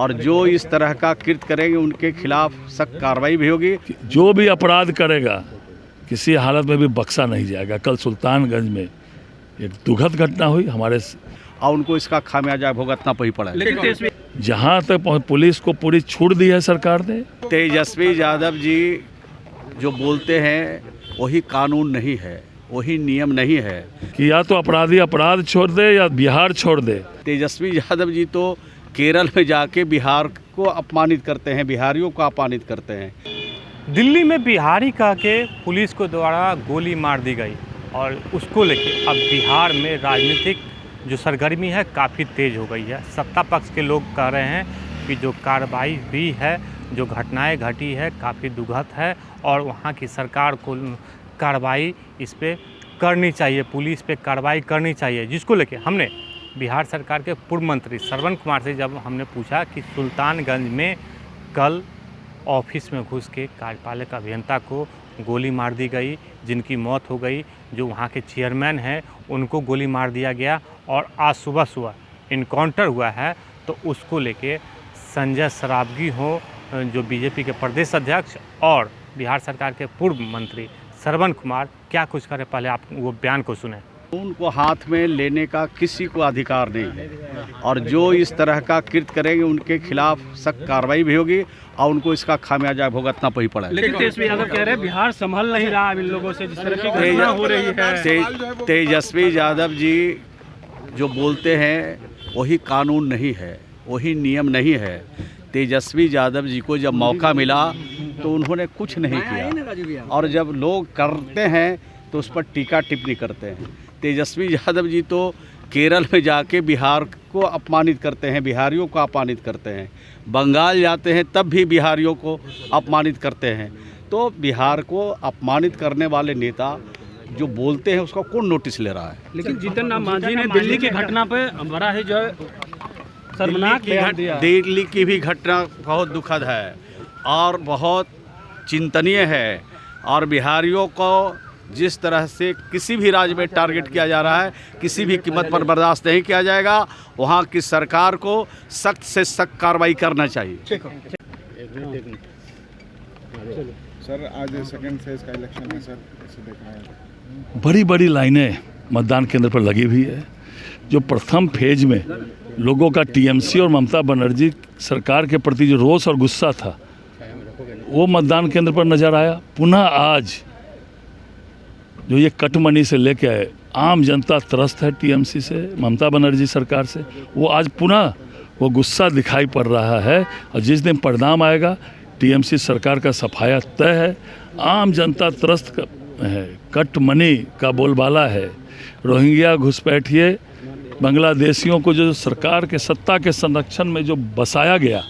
और जो इस तरह का कृत्य करेंगे उनके खिलाफ सख्त कार्रवाई भी होगी। जो भी अपराध करेगा किसी हालत में भी बख्शा नहीं जाएगा। कल सुल्तानगंज में एक दुखद घटना हुई हमारे, और उनको इसका खामियाजा भुगतना ही पड़ा है। जहाँ तक पुलिस को पूरी छूट दी है सरकार ने। तेजस्वी यादव जी जो बोलते हैं वही कानून नहीं है, वही नियम नहीं है कि या तो अपराधी अपराध छोड़ दे या बिहार छोड़ दे। तेजस्वी यादव जी तो केरल में जाके बिहार को अपमानित करते हैं, बिहारियों को अपमानित करते हैं। दिल्ली में बिहारी कह के पुलिस को द्वारा गोली मार दी गई और उसको लेके अब बिहार में राजनीतिक जो सरगर्मी है काफ़ी तेज़ हो गई है। सत्ता पक्ष के लोग कह रहे हैं कि जो कार्रवाई हुई है, जो घटनाएं घटी है काफ़ी दुखद है और वहाँ की सरकार को कार्रवाई इस पे करनी चाहिए, पुलिस पे कार्रवाई करनी चाहिए। जिसको लेके हमने बिहार सरकार के पूर्व मंत्री श्रवण कुमार से जब हमने पूछा कि सुल्तानगंज में कल ऑफिस में घुस के कार्यपालक अभियंता को गोली मार दी गई, जिनकी मौत हो गई, जो वहाँ के चेयरमैन हैं उनको गोली मार दिया गया और आज सुबह इनकाउंटर हुआ है, तो उसको लेके संजय सरावगी हो जो बीजेपी के प्रदेश अध्यक्ष और बिहार सरकार के पूर्व मंत्री श्रवण कुमार क्या कुछ करे, पहले आप वो बयान को सुने। उनको हाथ में लेने का किसी को अधिकार नहीं है और जो इस तरह का कृत्य करेंगे उनके खिलाफ सख्त कार्रवाई भी होगी और उनको इसका खामियाजा भुगतना ही पड़ा है। लेकिन तेजस्वी यादव कह रहे हैं बिहार संभल नहीं रहा इन लोगों से, जिस तरह की घटना हो रही है। तेजस्वी यादव जी जो बोलते हैं वही कानून नहीं है, वही नियम नहीं है। तेजस्वी यादव जी को जब मौका मिला तो उन्होंने कुछ नहीं किया और जब लोग करते हैं तो उस पर टीका टिप्पणी करते हैं। तेजस्वी यादव जी तो केरल में जाके बिहार को अपमानित करते हैं, बिहारियों को अपमानित करते हैं। बंगाल जाते हैं तब भी बिहारियों को अपमानित करते हैं। तो बिहार को अपमानित करने वाले नेता जो बोलते हैं उसका कौन नोटिस ले रहा है। लेकिन जीतन राम मांझी ने दिल्ली की घटना पे बड़ा ही जो है शर्मनाक बयान दिया। दिल्ली की भी घटना बहुत दुखद है और बहुत चिंतनीय है और बिहारियों को जिस तरह से किसी भी राज्य में टारगेट किया जा रहा है किसी भी कीमत पर बर्दाश्त नहीं किया जाएगा। वहाँ की सरकार को सख्त से सख्त कार्रवाई करना चाहिए। सर आज सेकंड फेज का इलेक्शन है सर, कैसे देखा है? बड़ी बड़ी लाइनें मतदान केंद्र पर लगी हुई है। जो प्रथम फेज में लोगों का टीएमसी और ममता बनर्जी सरकार के प्रति जो रोष और गुस्सा था वो मतदान केंद्र पर नजर आया। पुनः आज जो ये कटमनी से लेके आए आम जनता त्रस्त है टीएमसी से, ममता बनर्जी सरकार से, वो आज पुनः वो गुस्सा दिखाई पड़ रहा है और जिस दिन परिणाम आएगा टीएमसी सरकार का सफाया तय है। आम जनता त्रस्त है, कटमनी का बोलबाला है। रोहिंग्या घुसपैठिए बांग्लादेशियों को जो सरकार के सत्ता के संरक्षण में जो बसाया गया,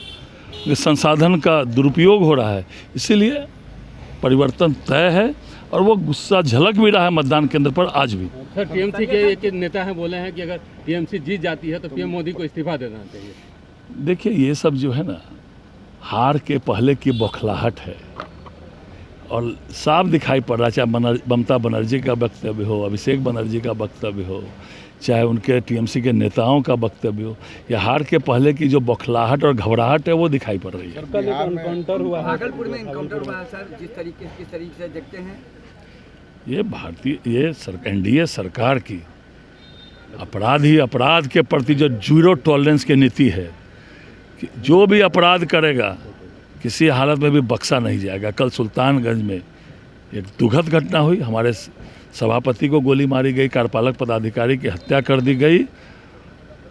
संसाधन का दुरुपयोग हो रहा है, इसीलिए परिवर्तन तय है और वो गुस्सा झलक भी रहा है मतदान केंद्र पर आज भी। सर टीएमसी के एक नेता हैं बोले हैं कि अगर टीएमसी जीत जाती है तो पीएम मोदी को इस्तीफा देना चाहिए। देखिए ये सब जो है ना हार के पहले की बौखलाहट है और साफ दिखाई पड़ रहा है, चाहे ममता बनर्जी का वक्तव्य हो, अभिषेक बनर्जी का वक्तव्य हो, चाहे उनके टीएमसी के नेताओं का वक्तव्य हो, या हार के पहले की जो बौखलाहट और घबराहट है वो दिखाई पड़ रही है। कल एनकाउंटर हुआ है, भागलपुर में एनकाउंटर हुआ है सर, किस तरीके से देखते हैं? ये एनडीए सरकार की अपराध के प्रति जो जीरो टॉलरेंस की नीति है कि जो भी अपराध करेगा किसी हालत में भी बख्शा नहीं जाएगा। कल सुल्तानगंज में एक दुखद घटना हुई, हमारे सभापति को गोली मारी गई, कार्यपालक पदाधिकारी की हत्या कर दी गई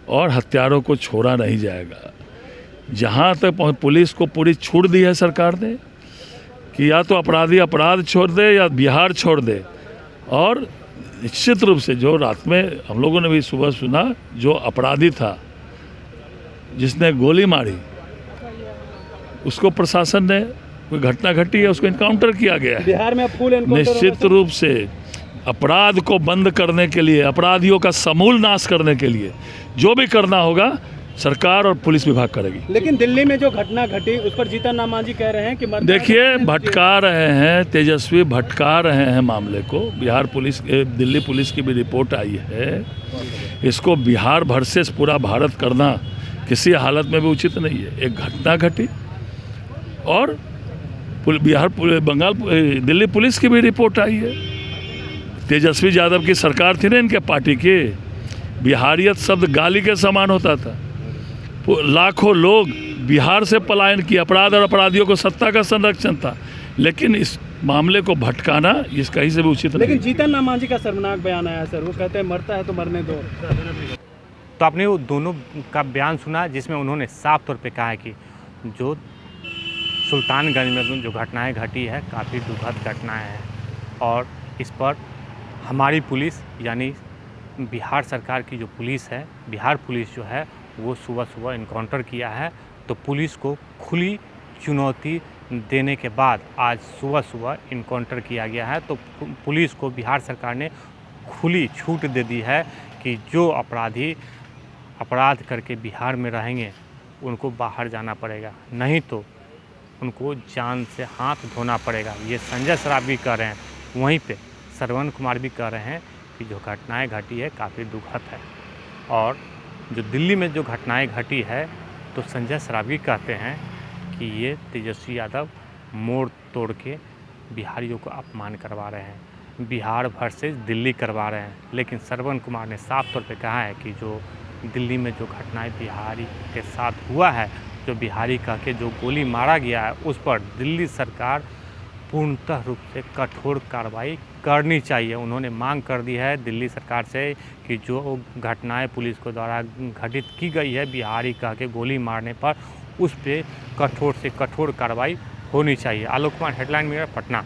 और हत्यारों को छोड़ा नहीं जाएगा। जहाँ तक पुलिस को पूरी छूट दी है सरकार ने कि या तो अपराधी अपराध छोड़ दे या बिहार छोड़ दे। और निश्चित रूप से जो रात में हम लोगों ने भी सुबह सुना, जो अपराधी था जिसने गोली मारी उसको प्रशासन ने, कोई घटना घटी है उसको इनकाउंटर किया गया है। बिहार में फुल एनकाउंटर निश्चित रूप से अपराध को बंद करने के लिए, अपराधियों का समूल नाश करने के लिए जो भी करना होगा सरकार और पुलिस विभाग करेगी। लेकिन दिल्ली में जो घटना घटी उस पर जीतन राम मांझी कह रहे हैं कि देखिए भटका रहे हैं, तेजस्वी भटका रहे हैं मामले को। बिहार पुलिस, दिल्ली पुलिस की भी रिपोर्ट आई है। इसको बिहार वर्सेस पूरा भारत करना किसी हालत में भी उचित नहीं है। एक घटना घटी और दिल्ली पुलिस की भी रिपोर्ट आई है। तेजस्वी यादव की सरकार थी ना इनके पार्टी की, बिहारियत शब्द गाली के समान होता था। लाखों लोग बिहार से पलायन किए, अपराध और अपराधियों को सत्ता का संरक्षण था, लेकिन इस मामले को भटकाना इस कहीं से भी उचित नहीं। लेकिन जीतन राम मांझी का शर्मनाक बयान आया सर, वो कहते हैं मरता है तो मरने दो। तो आपने वो दोनों का बयान सुना जिसमें उन्होंने साफ तौर पे कहा है कि जो सुल्तानगंज में जो घटनाएं घटी है काफ़ी दुखद घटनाएं हैं और इस पर हमारी पुलिस यानी बिहार सरकार की जो पुलिस है, बिहार पुलिस जो है वो सुबह सुबह इनकाउंटर किया है। तो पुलिस को खुली चुनौती देने के बाद आज सुबह सुबह इनकाउंटर किया गया है। तो पुलिस को बिहार सरकार ने खुली छूट दे दी है कि जो अपराधी अपराध करके बिहार में रहेंगे उनको बाहर जाना पड़ेगा, नहीं तो उनको जान से हाथ धोना पड़ेगा। ये संजय सरावगी कह रहे हैं, वहीं पे श्रवण कुमार भी कह रहे हैं कि जो घटनाएं घटी है काफ़ी दुखद है। और जो दिल्ली में जो घटनाएं घटी है तो संजय सरावगी कहते हैं कि ये तेजस्वी यादव मोड़ तोड़ के बिहारियों को अपमान करवा रहे हैं, बिहार वर्सेस दिल्ली करवा रहे हैं। लेकिन श्रवण कुमार ने साफ तौर पे कहा है कि जो दिल्ली में जो घटनाएं बिहारी के साथ हुआ है, जो बिहारी कह के जो गोली मारा गया है, उस पर दिल्ली सरकार पूर्णतः रूप से कठोर कार्रवाई करनी चाहिए। उन्होंने मांग कर दी है दिल्ली सरकार से कि जो घटनाएं पुलिस को द्वारा घटित की गई है बिहारी कह के गोली मारने पर, उस पर कठोर से कठोर कार्रवाई होनी चाहिए। Alok Kumar, headline media, Patna.